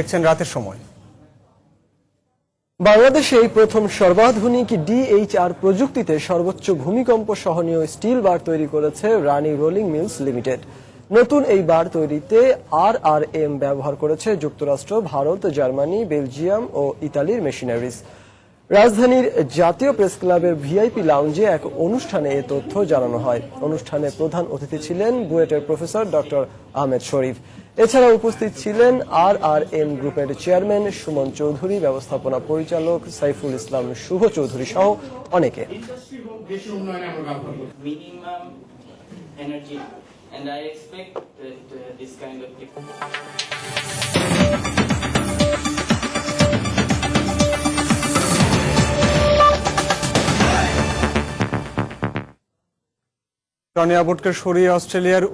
দেখছেন রাতের সময়। বাংলাদেশে এই প্রথম সর্বাধুনিক DHR প্রযুক্তিতে সর্বোচ্চ ভূমিকম্প সহনীয় স্টিল বার তৈরি করেছে রানী রোলিং মিলস লিমিটেড। নতুন এই বার তৈরিতে RRM ব্যবহার করেছে যুক্তরাষ্ট্র, ভারত, জার্মানি, বেলজিয়াম ও ইতালির মেশিনারিজ। রাজধানীর জাতীয় প্রেস ক্লাবের VIP লাউঞ্জে এক অনুষ্ঠানে এ তথ্য জানানো হয়। অনুষ্ঠানে প্রধান অতিথি ছিলেন বুয়েটের প্রফেসর ডক্টর আহমেদ শরীফ। এছাড়া উপস্থিত ছিলেন RRM গ্রুপের চেয়ারম্যান সুমন চৌধুরী, ব্যবস্থাপনা পরিচালক সাইফুল ইসলাম শুভ চৌধুরী সহ অনেকে। টনি আবটকে সরিয়ে অস্ট্রেলিয়ার